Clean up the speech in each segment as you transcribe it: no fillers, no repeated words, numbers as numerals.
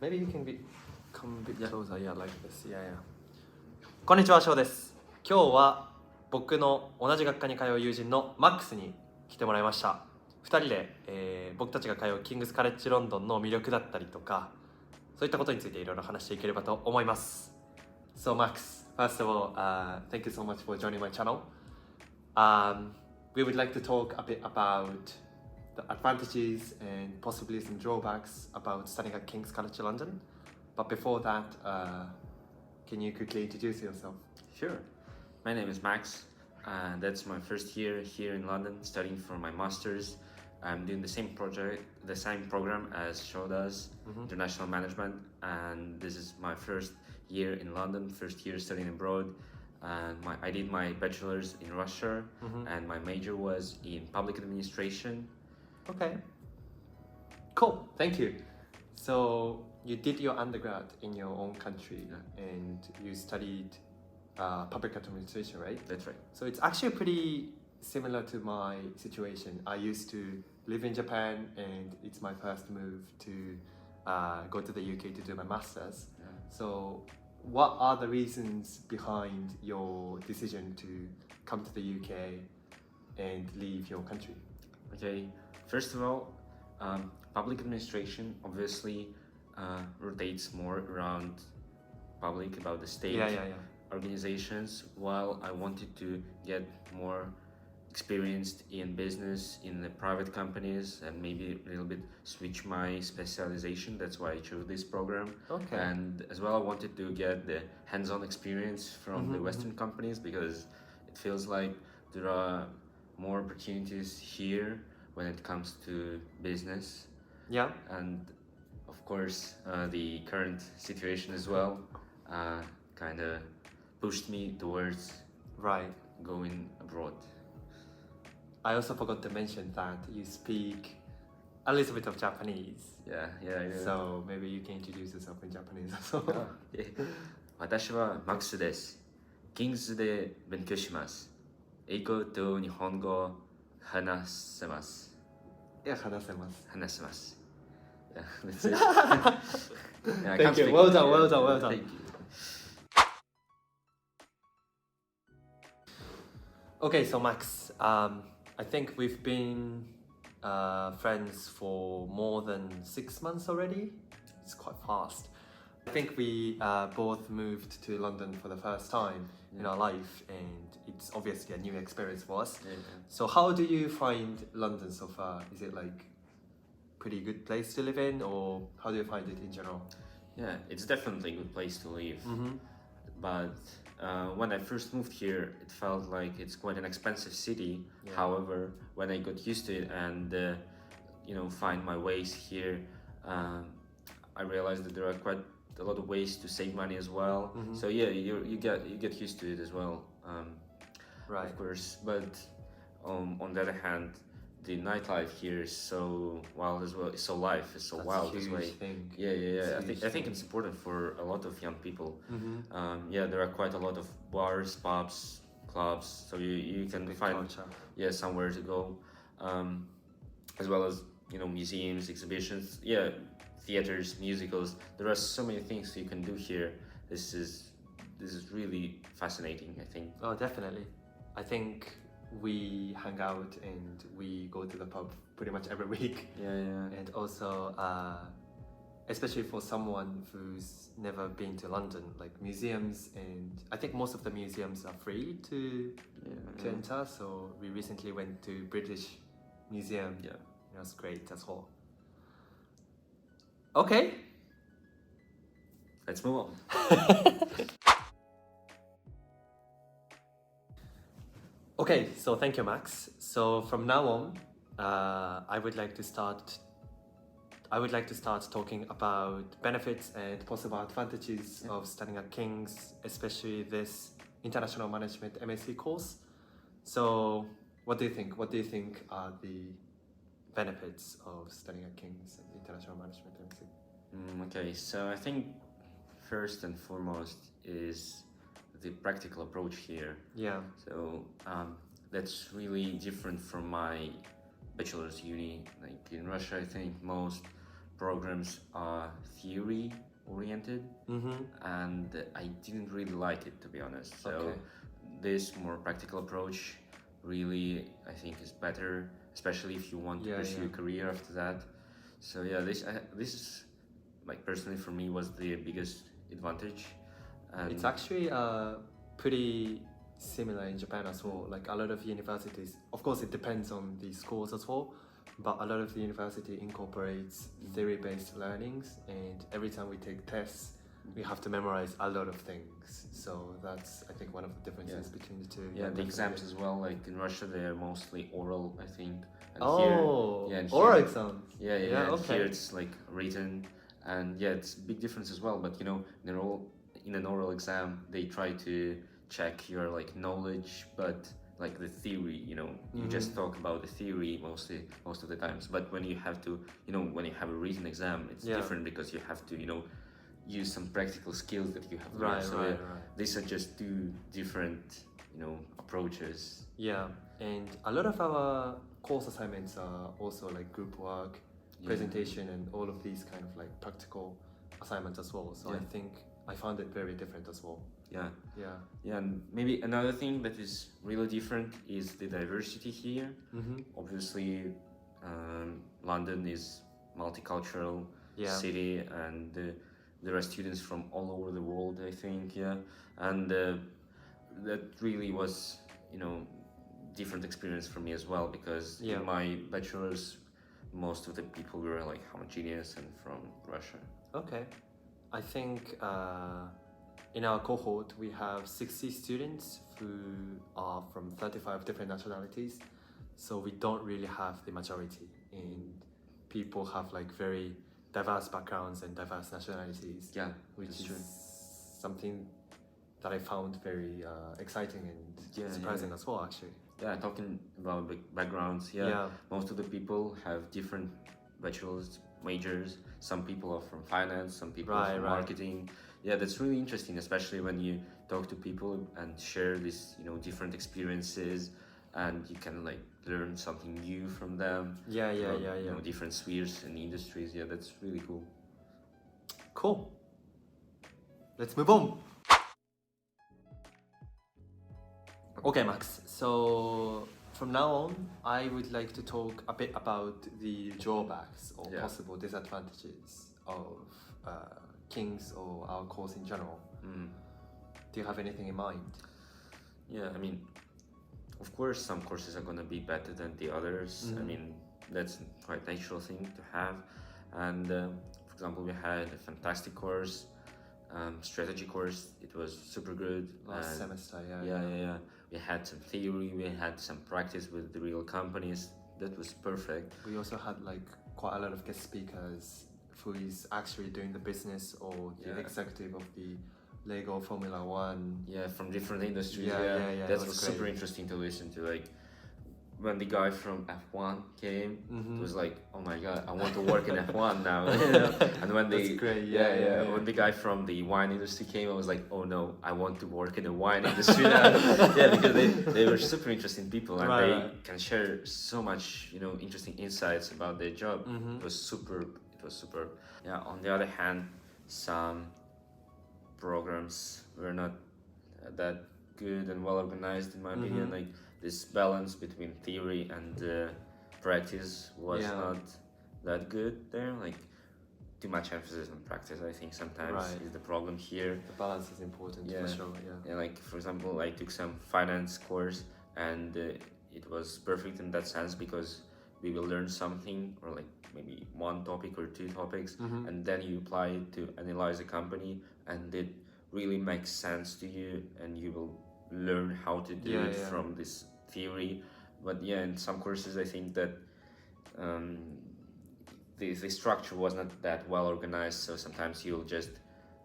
Maybe you can come a bit closer. Yeah, like this. Yeah, yeah. こんにちは、翔です。今日は僕の同じ学科に通う友人のMaxに来てもらいました。2人で、僕たちが通うキングスカレッジロンドンの魅力だったりとか、そういったことについていろいろ話していければと思います。So Max, first of all, thank you so much for joining my channel. We would like to talk a bit about the advantages and possibly some drawbacks about studying at King's College London. But before that, can you quickly introduce yourself? Sure. My name is Max. That's my first year here in London, studying for my master's. I'm doing the same program as Shaw does, international management, and this is my first year in London, first year studying abroad. And I did my bachelor's in Russia, and my major was in public administration. Okay. Cool. Thank you. So you did your undergrad in your own country, and you studied public administration, right? That's right. So it's actually pretty similar to my situation. I used to live in Japan, and it's my first move to go to the UK to do my master's. Yeah. So what are the reasons behind your decision to come to the UK and leave your country? Okay, first of all, public administration obviously rotates more around public, about the state organizations, while I wanted to get more experienced in business, in the private companies, and maybe a little bit switch my specialization. That's why I chose this program. Okay. And as well, I wanted to get the hands-on experience from the Western companies, because it feels like there are more opportunities here when it comes to business. Yeah. And of course, the current situation as well kind of pushed me towards going abroad. I also forgot to mention that you speak a little bit of Japanese. Yeah. So maybe you can introduce yourself in Japanese as well. 私はマックスです。キングスで勉強します。英語と日本語話せます。話せます。話せます。Yeah, that's it. Thank you. Well done. Thank you. Okay, so Max, I think we've been friends for more than 6 months already. It's quite fast. I think we both moved to London for the first time in our life, and it's obviously a new experience for us. Yeah. So how do you find London so far? Is it like pretty good place to live in, or how do you find it in general? Yeah, it's definitely a good place to live. But when I first moved here, it felt like it's quite an expensive city. Yeah. However, when I got used to it and find my ways here, I realized that there are quite a lot of ways to save money as well. So yeah, you get used to it as well. Of course. But on the other hand, the nightlife here is so wild as well. It's so wild as well. Yeah. I think it's important for a lot of young people. There are quite a lot of bars, pubs, clubs, so you can find culture. Somewhere to go, as well as museums, exhibitions, theaters, musicals. There are so many things you can do here. This is really fascinating, I think. Oh, definitely. I think we hang out and we go to the pub pretty much every week. Yeah. And also, especially for someone who's never been to London, like museums, and I think most of the museums are free to enter. So we recently went to British Museum. Yeah. It was great as well. Okay. Let's move on. Okay, so thank you, Max. So from now on, I would like to start talking about benefits and possible advantages of studying at King's, especially this international management MSc course. So what do you think? What do you think are the benefits of studying at King's and international management MSc? Okay, so I think first and foremost is the practical approach here. Yeah. So that's really different from my bachelor's uni. Like in Russia, I think most programs are theory oriented, and I didn't really like it, to be honest. So this more practical approach really, I think, is better, especially if you want to pursue a career after that. So yeah, this like personally for me was the biggest advantage. And it's actually pretty similar in Japan as well. Like a lot of universities, of course it depends on the schools as well, but a lot of the university incorporates theory-based learnings, and every time we take tests we have to memorize a lot of things. So that's, I think, one of the differences between the two. Yeah, the exams as well, like in Russia they're mostly oral, I think. And oral exams. Yeah, okay. Here it's like written, and yeah, it's a big difference as well. But you know, in an oral exam they try to check your like knowledge, but like the theory, you know, you just talk about the theory most of the times. But when you have to, you know, when you have a written exam, it's different because you have to, you know, use some practical skills that you have learned. So these are just two different, you know, approaches. Yeah, and a lot of our course assignments are also like group work, presentation, and all of these kind of like practical assignments as well. So I think I found it very different as well. Yeah, and maybe another thing that is really different is the diversity here. Obviously, London is multicultural city, and there are students from all over the world, I think. And that really was, you know, different experience for me as well, because in my bachelor's most of the people were like homogeneous and from Russia. Okay, I think in our cohort we have 60 students who are from 35 different nationalities, so we don't really have the majority, and people have like very diverse backgrounds and diverse nationalities, which is something that I found very exciting and surprising as well, actually. Yeah, talking about backgrounds, most of the people have different bachelor's majors. Some people are from finance, some people are from marketing. Yeah, that's really interesting, especially when you talk to people and share this, you know, different experiences, and you can like learn something new from them. You know, different spheres and industries. Yeah, that's really cool. Cool. Let's move on. Okay, Max. So from now on, I would like to talk a bit about the drawbacks or possible disadvantages of King's or our course in general. Do you have anything in mind? Yeah, I mean, of course, some courses are gonna be better than the others. I mean, that's quite a natural thing to have. And for example, we had a fantastic course, strategy course. It was super good. Last semester, We had some theory, we had some practice with the real companies. That was perfect. We also had like quite a lot of guest speakers who is actually doing the business or the executive of the Lego Formula One. Yeah, from different industries. That was super interesting to listen to. Like when the guy from F1 came, it was like, oh my god, I want to work in F1 now. And when when the guy from the wine industry came, I was like, oh no, I want to work in the wine industry now. Because they were super interesting people, and they can share so much, you know, interesting insights about their job. It was super. Yeah, on the other hand, some programs were not that good and well organized, in my opinion. Like this balance between theory and practice was not that good there. Like too much emphasis on practice, I think sometimes is the problem here. The balance is important for sure. Yeah, like for example, I took some finance course, and it was perfect in that sense because we will learn something, or like maybe one topic or two topics, and then you apply it to analyze a company, and it really makes sense to you, and you will learn how to do it from this theory. But in some courses I think that the structure was not that well organized, so sometimes you'll just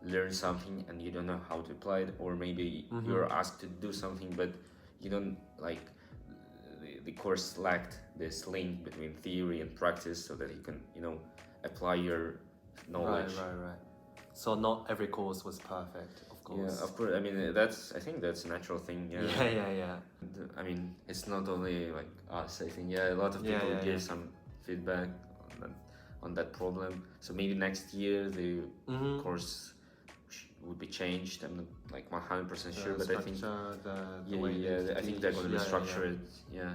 learn something and you don't know how to apply it, or maybe you're asked to do something but you don't like the course lacked this link between theory and practice so that you can, you know, apply your knowledge. Right. So not every course was perfect, of course. Yeah, of course. I mean, I think that's a natural thing. Yeah. I mean, it's not only like us. I think a lot of people give some feedback on that problem. So maybe next year the course would be changed. I'm not like 100% sure, but I think I think they're going to restructure it. Yeah.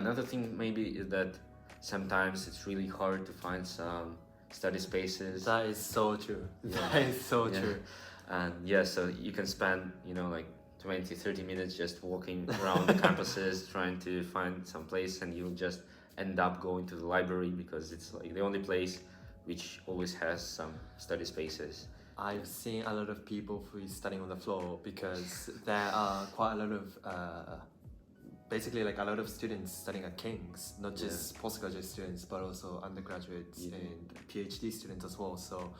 Another thing maybe is that sometimes it's really hard to find some study spaces. That is so true. That is so true. And so you can spend like 20-30 minutes just walking around the campuses trying to find some place, and you'll just end up going to the library because it's like the only place which always has some study spaces. I've seen a lot of people who is studying on the floor because there are quite a lot of basically like a lot of students studying at King's, not just postgraduate students but also undergraduates and PhD students as well. So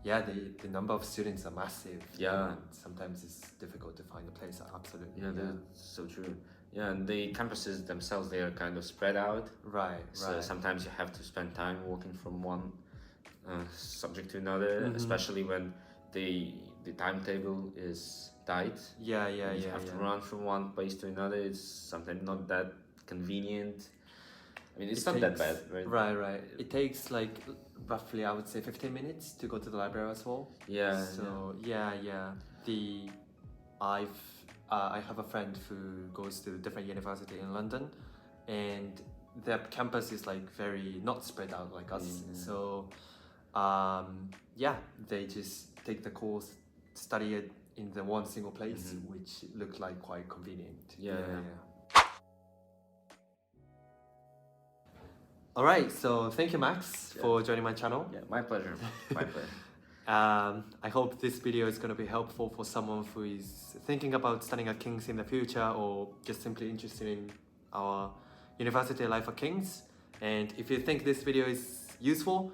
the number of students are massive. And sometimes it's difficult to find a place. Absolutely. That's so true. And the campuses themselves, they are kind of spread out. So sometimes you have to spend time walking from one subject to another, especially when the timetable is tight. You have to run from one place to another. It's sometimes not that convenient. I mean, it's not that bad, right? Right. It takes like roughly, I would say, 15 minutes to go to the library as well. I have a friend who goes to a different university in London, and their campus is like very not spread out like us. So they just take the course, study it in the one single place, which looked like quite convenient. All right, so thank you, Max, for joining my channel. My pleasure. I hope this video is going to be helpful for someone who is thinking about studying at King's in the future, or just simply interested in our university life at King's. And if you think this video is useful,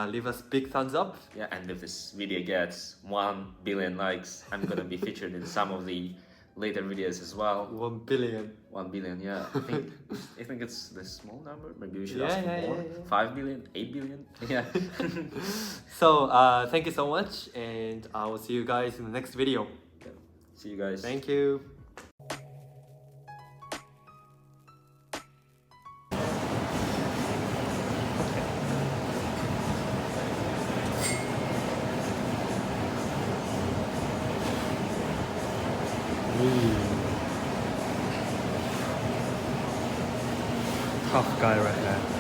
leave us big thumbs up. And if this video gets 1 billion likes, I'm gonna be featured in some of the later videos as well. 1 billion. 1 billion, I think it's the small number. Maybe we should ask for more. 5 billion, 8 billion. So thank you so much, and I will see you guys in the next video. See you guys. Thank you. Tough guy right there.